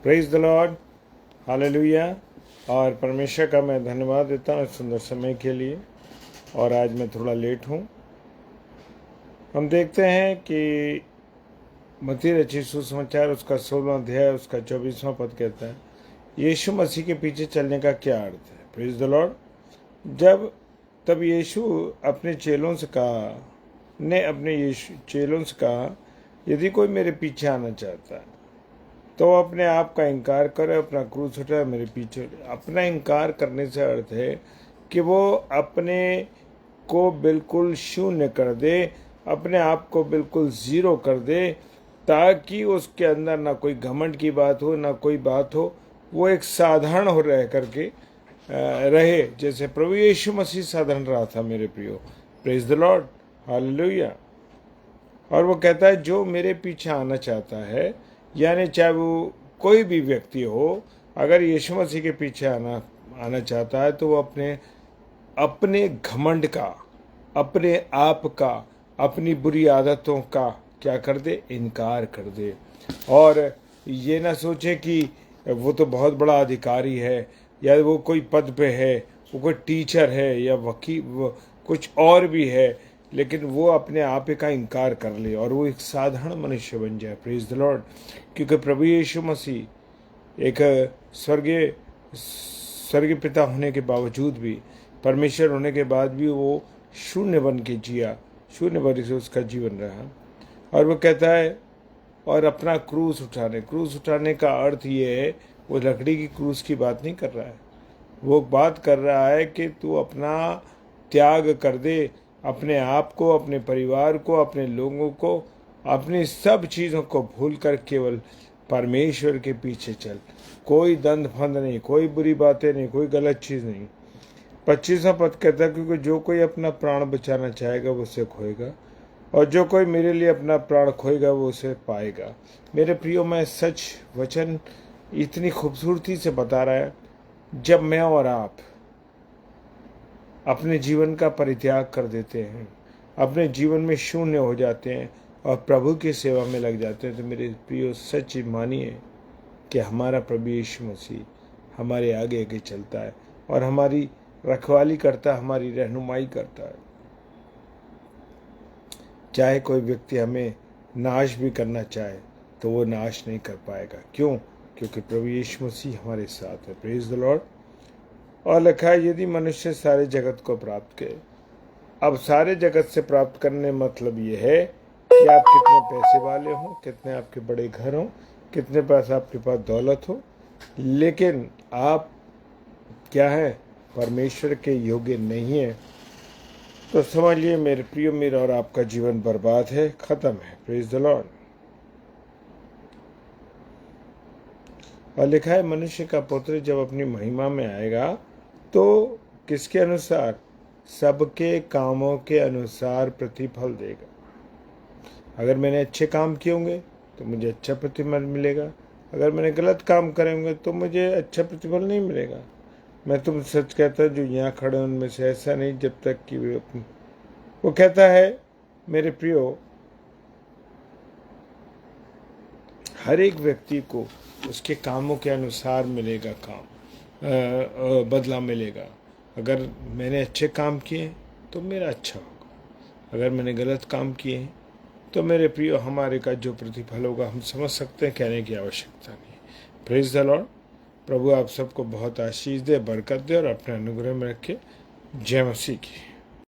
Praise the Lord, hallelujah. और परमेश्वर का मैं धन्यवाद देता हूँ इस सुंदर समय के लिए। और आज मैं थोड़ा लेट हूँ। हम देखते हैं कि मत्ती रचित सुसमाचार उसका 16वां अध्याय उसका 24वां पद कहता है, यीशु मसीह के पीछे चलने का क्या अर्थ है। Praise the Lord. तब यीशु अपने चेलों से कहा, यदि कोई मेरे पीछे आना चाहता है तो अपने आप का इनकार करे, अपना क्रूस उठाए, मेरे पीछे। अपना इनकार करने से अर्थ है कि वो अपने को बिल्कुल शून्य कर दे, अपने आप को बिल्कुल ज़ीरो कर दे, ताकि उसके अंदर ना कोई घमंड की बात हो, ना कोई बात हो। वो एक साधारण हो रह करके रहे, जैसे प्रभु यीशु मसीह साधारण रहा था। मेरे प्रियो, प्रेज द लॉर्ड, हालेलुया। और वो कहता है, जो मेरे पीछे आना चाहता है, यानी चाहे वो कोई भी व्यक्ति हो, अगर यीशु मसीह के पीछे आना चाहता है तो वो अपने घमंड का, अपने आप का, अपनी बुरी आदतों का क्या कर दे, इनकार कर दे। और ये ना सोचे कि वो तो बहुत बड़ा अधिकारी है, या वो कोई पद पे है, वो कोई टीचर है, या वकील, कुछ और भी है, लेकिन वो अपने आप का इनकार कर ले और वो एक साधारण मनुष्य बन जाए। Praise the Lord. क्योंकि प्रभु यीशु मसीह एक स्वर्गीय पिता होने के बावजूद भी, परमेश्वर होने के बाद भी वो शून्य बन के जिया, शून्य बन के उसका जीवन रहा। और वो कहता है, और अपना क्रूस उठाने का अर्थ ये है, वो लकड़ी की क्रूस की बात नहीं कर रहा है। वो बात कर रहा है कि तू अपना त्याग कर दे, अपने आप को, अपने परिवार को, अपने लोगों को, अपनी सब चीज़ों को भूल कर केवल परमेश्वर के पीछे चल। कोई दंड फंद नहीं, कोई बुरी बातें नहीं, कोई गलत चीज़ नहीं। 25वां पद कहता है, क्योंकि जो कोई अपना प्राण बचाना चाहेगा वो उसे खोएगा, और जो कोई मेरे लिए अपना प्राण खोएगा वो उसे पाएगा। मेरे प्रियो, मैं सच वचन इतनी खूबसूरती से बता रहा है। जब मैं और आप अपने जीवन का परित्याग कर देते हैं, अपने जीवन में शून्य हो जाते हैं और प्रभु की सेवा में लग जाते हैं, तो मेरे प्रियो सच मानिए कि हमारा प्रभु यीशु मसीह हमारे आगे आगे चलता है और हमारी रखवाली करता है, हमारी रहनुमाई करता है। चाहे कोई व्यक्ति हमें नाश भी करना चाहे तो वो नाश नहीं कर पाएगा। क्यों? क्योंकि प्रभु यीशु मसीह हमारे साथ है। Praise the Lord. और लिखा है, यदि मनुष्य सारे जगत को प्राप्त करे। अब सारे जगत से प्राप्त करने मतलब ये है कि आप कितने पैसे वाले हों, कितने आपके बड़े घर हों, कितने पैसा आपके पास दौलत हो, लेकिन आप क्या है, परमेश्वर के योग्य नहीं है, तो समझिए मेरे प्रियो, मेरा और आपका जीवन बर्बाद है, खत्म है। Praise the Lord. और लिखा है, मनुष्य का पुत्र जब अपनी महिमा में आएगा तो किसके अनुसार? सबके कामों के अनुसार प्रतिफल देगा। अगर मैंने अच्छे काम किए होंगे तो मुझे अच्छा प्रतिफल मिलेगा, अगर मैंने गलत काम करे होंगे तो मुझे अच्छा प्रतिफल नहीं मिलेगा। मैं तुम सच कहता हूँ, जो यहाँ खड़े उनमें से ऐसा नहीं, जब तक कि वो कहता है, मेरे प्रियो, हर एक व्यक्ति को उसके कामों के अनुसार मिलेगा, बदला मिलेगा। अगर मैंने अच्छे काम किए तो मेरा अच्छा होगा, अगर मैंने गलत काम किए तो मेरे प्रियो हमारे का जो प्रतिफल होगा हम समझ सकते हैं, कहने की आवश्यकता नहीं। Praise the Lord. प्रभु आप सबको बहुत आशीष दे, बरकत दे और अपने अनुग्रह में रखे। जय मसीह की।